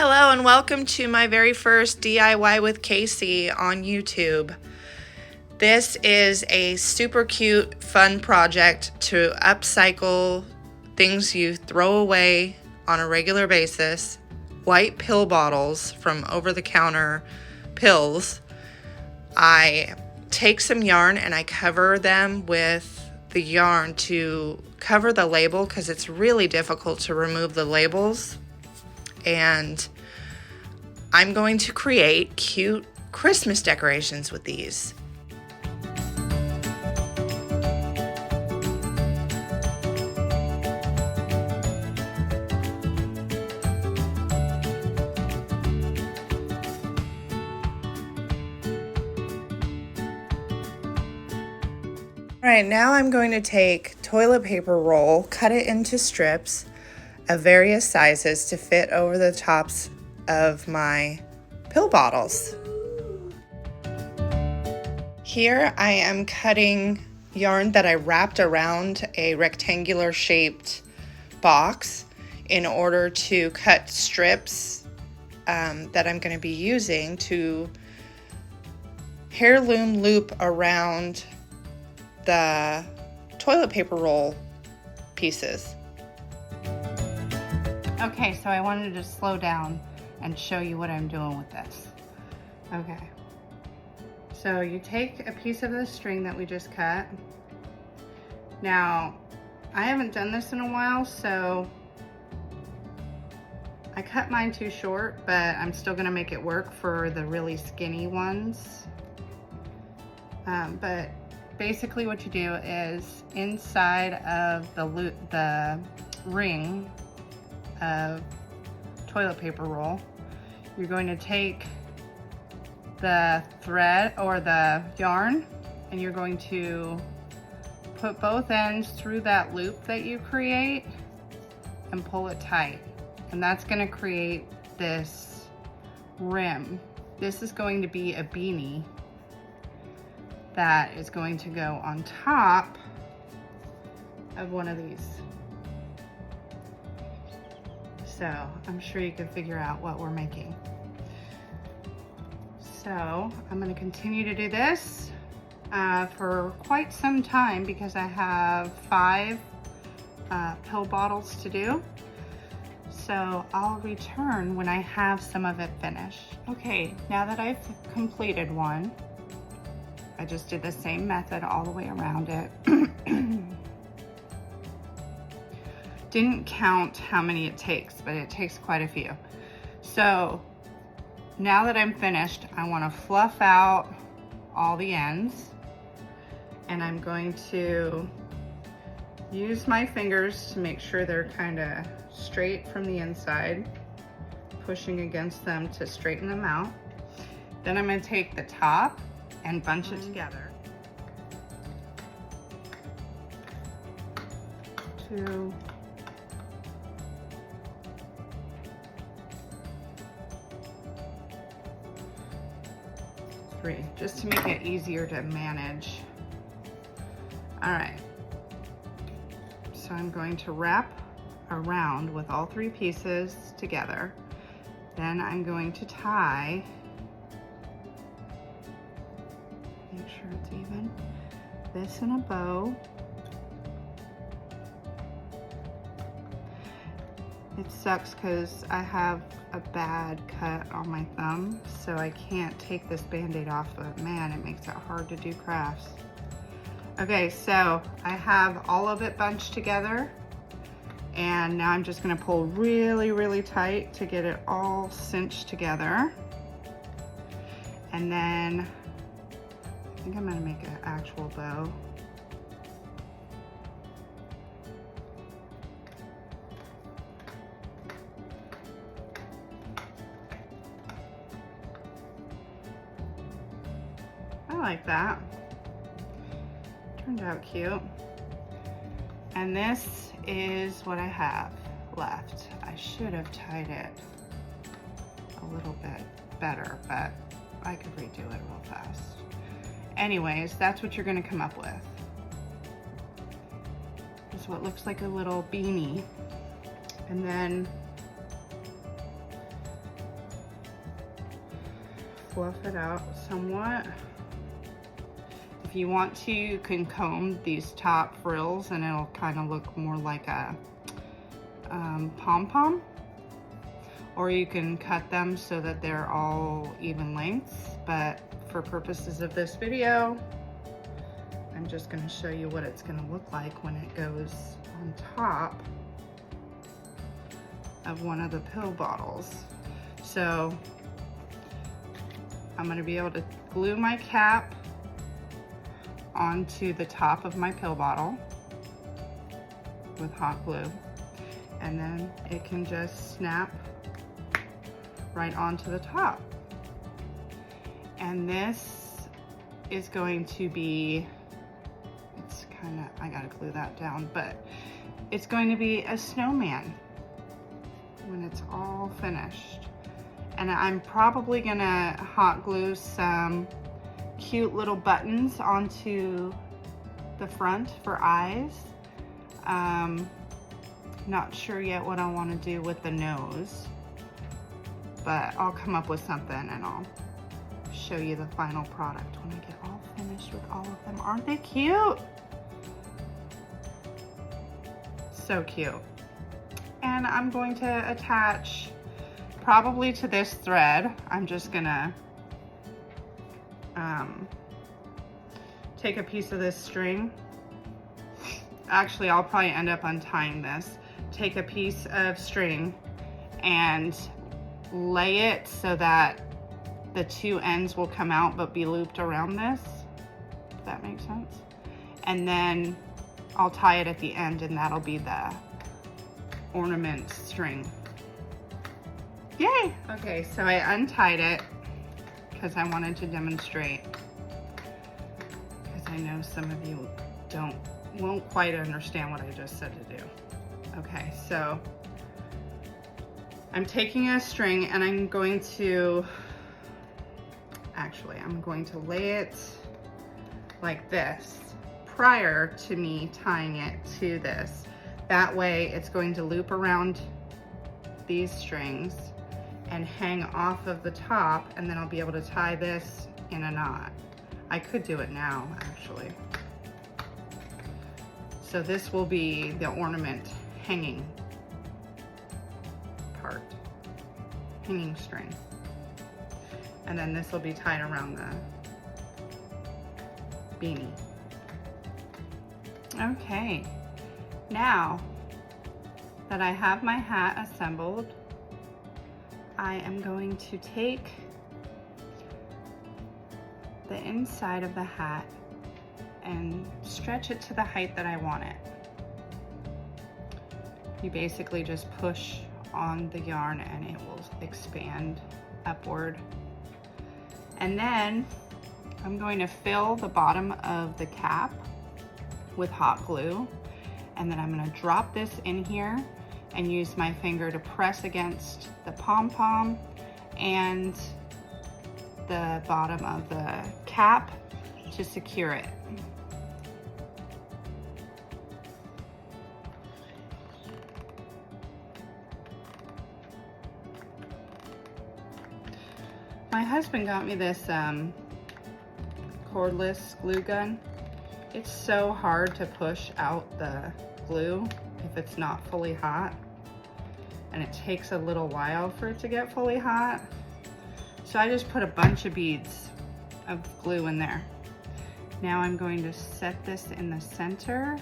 Hello and welcome to my very first DIY with Casey on YouTube. This is a super cute, fun project to upcycle things you throw away on a regular basis. White pill bottles from over-the-counter pills. I take some yarn and I cover them with the yarn to cover the label because it's really difficult to remove the labels. And I'm going to create cute Christmas decorations with these. All right, now I'm going to take toilet paper roll, cut it into strips of various sizes to fit over the tops of my pill bottles. Here I am cutting yarn that I wrapped around a rectangular shaped box in order to cut strips that I'm going to be using to heirloom loop around the toilet paper roll pieces. Okay, so I wanted to slow down and show you what I'm doing with this. Okay, so you take a piece of the string that we just cut. Now, I haven't done this in a while, so I cut mine too short, but I'm still gonna make it work for the really skinny ones. But basically what you do is inside of the ring of toilet paper roll, you're going to take the thread or the yarn and you're going to put both ends through that loop that you create and pull it tight. And that's going to create this rim. This is going to be a beanie that is going to go on top of one of these. So I'm sure you can figure out what we're making. So I'm going to continue to do this for quite some time because I have 5 pill bottles to do. So I'll return when I have some of it finished. Okay, now that I've completed one, I just did the same method all the way around it. Didn't count how many it takes, but it takes quite a few. So now that I'm finished, I want to fluff out all the ends, and I'm going to use my fingers to make sure they're kind of straight from the inside, pushing against them to straighten them out. Then I'm going to take the top and bunch it together. 2, 3, just to make it easier to manage. All right, so I'm going to wrap around with all 3 pieces together. Then I'm going to tie, make sure it's even, this in a bow. It sucks because I have a bad cut on my thumb, so I can't take this Band-Aid off, but man, it makes it hard to do crafts. Okay, so I have all of it bunched together, and now I'm just gonna pull really, really tight to get it all cinched together. And then I think I'm gonna make an actual bow. I like that. Turned out cute. And this is what I have left. I should have tied it a little bit better, but I could redo it real fast. Anyways, that's what you're gonna come up with. It's what looks like a little beanie. And then fluff it out somewhat. If you want to, you can comb these top frills and it'll kind of look more like a pom-pom. Or you can cut them so that they're all even lengths. But for purposes of this video, I'm just going to show you what it's going to look like when it goes on top of one of the pill bottles. So I'm going to be able to glue my cap onto the top of my pill bottle with hot glue, and then it can just snap right onto the top. And this is going to be, it's kind of, I gotta glue that down, but it's going to be a snowman when it's all finished. And I'm probably gonna hot glue some cute little buttons onto the front for eyes. Not sure yet what I want to do with the nose, but I'll come up with something and I'll show you the final product when I get all finished with all of them. Aren't they cute? So cute. And I'm going to attach probably to this thread. I'm just gonna take a piece of this string. Actually, I'll probably end up untying this. Take a piece of string and lay it so that the two ends will come out but be looped around this, if that makes sense. And then I'll tie it at the end and that'll be the ornament string. Yay! Okay, so I untied it because I wanted to demonstrate, because I know some of you won't quite understand what I just said to do. Okay, so I'm taking a string and I'm going to lay it like this prior to me tying it to this. That way it's going to loop around these strings and hang off of the top, and then I'll be able to tie this in a knot. I could do it now, actually. So this will be the ornament hanging part, hanging string. And then this will be tied around the beanie. Okay, now that I have my hat assembled, I am going to take the inside of the hat and stretch it to the height that I want it. You basically just push on the yarn and it will expand upward. And then I'm going to fill the bottom of the cap with hot glue, and then I'm going to drop this in here and use my finger to press against the pom-pom and the bottom of the cap to secure it. My husband got me this cordless glue gun. It's so hard to push out the glue if it's not fully hot, and it takes a little while for it to get fully hot. So I just put a bunch of beads of glue in there. Now I'm going to set this in the center,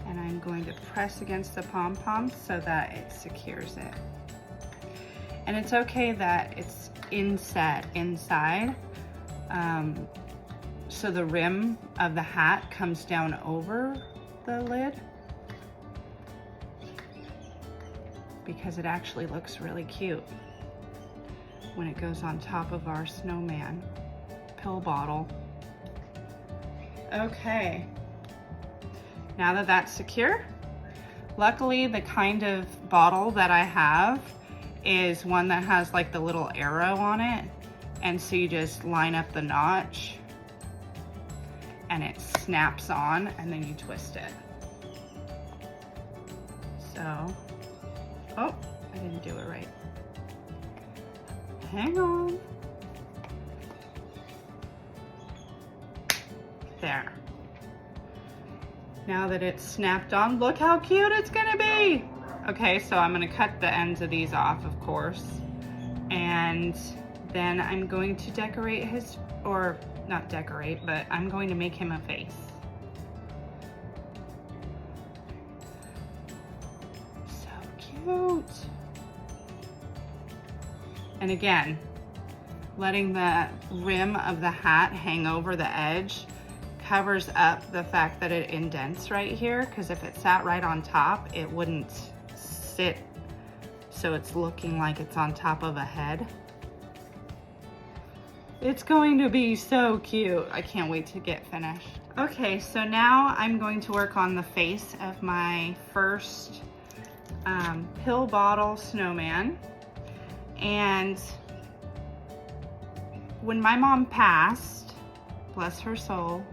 and I'm going to press against the pom-pom so that it secures it. And it's okay that it's inside, so the rim of the hat comes down over the lid, because it actually looks really cute when it goes on top of our snowman pill bottle. Okay, now that that's secure, luckily the kind of bottle that I have is one that has like the little arrow on it, and so you just line up the notch and it snaps on, and then you twist it. So, oh, I didn't do it right. Hang on. There. Now that it's snapped on, look how cute it's gonna be. Okay, so I'm gonna cut the ends of these off, of course. And then I'm going to decorate his, or not decorate, but I'm going to make him a face. So cute. And again, letting the rim of the hat hang over the edge covers up the fact that it indents right here, because if it sat right on top, it wouldn't sit so it's looking like it's on top of a head. It's going to be so cute. I can't wait to get finished. Okay, so now I'm going to work on the face of my first pill bottle snowman. And when my mom passed, bless her soul,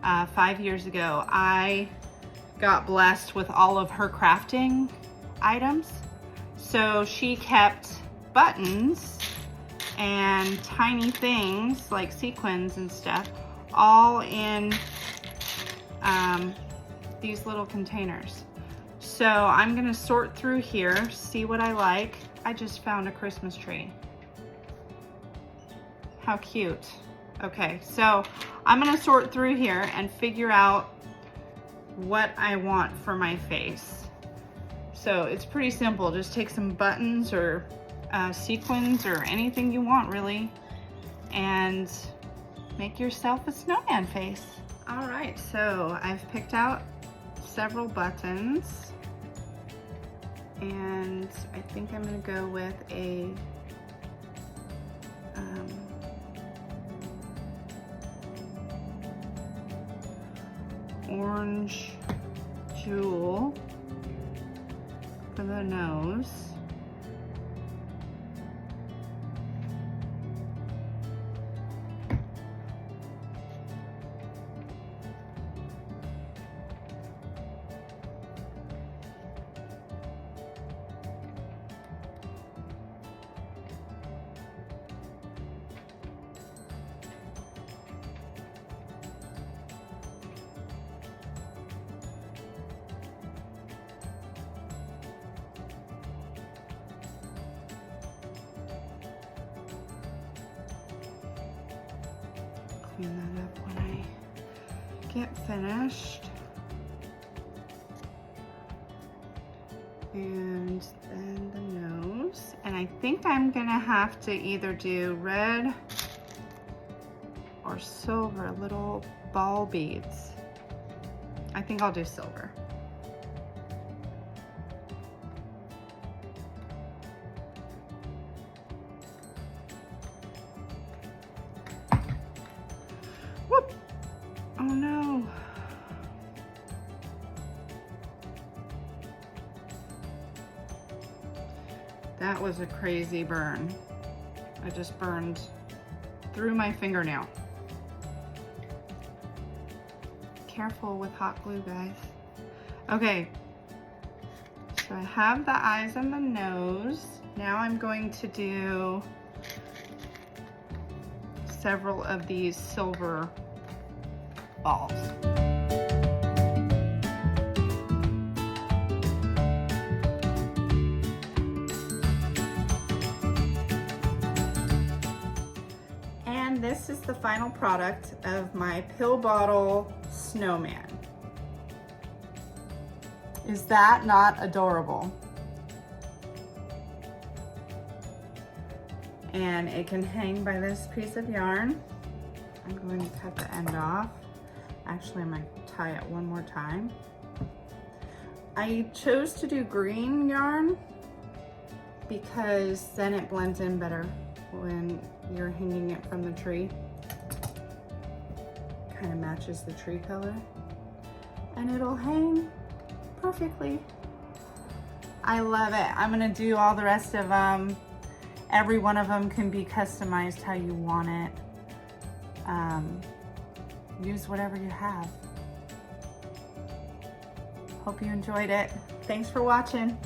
5 years ago, I got blessed with all of her crafting items. So she kept buttons and tiny things like sequins and stuff all in these little containers. So I'm gonna sort through here, see what I like. I just found a Christmas tree. How cute. Okay, so I'm gonna sort through here and figure out what I want for my face. So it's pretty simple. Just take some buttons or sequins or anything you want really, and make yourself a snowman face. All right, so I've picked out several buttons, and I think I'm gonna go with a orange jewel for the nose. Clean that up when I get finished. And then the nose. And I think I'm gonna have to either do red or silver, little ball beads. I think I'll do silver. Whoop! Oh no. That was a crazy burn. I just burned through my fingernail. Careful with hot glue, guys. Okay, so I have the eyes and the nose. Now I'm going to do several of these silver balls. And this is the final product of my pill bottle snowman. Is that not adorable? And it can hang by this piece of yarn. I'm going to cut the end off. Actually, I'm gonna tie it one more time. I chose to do green yarn because then it blends in better when you're hanging it from the tree. Kind of matches the tree color. And it'll hang perfectly. I love it. I'm gonna do all the rest of them. Every one of them can be customized how you want it. Use whatever you have. Hope you enjoyed it. Thanks for watching.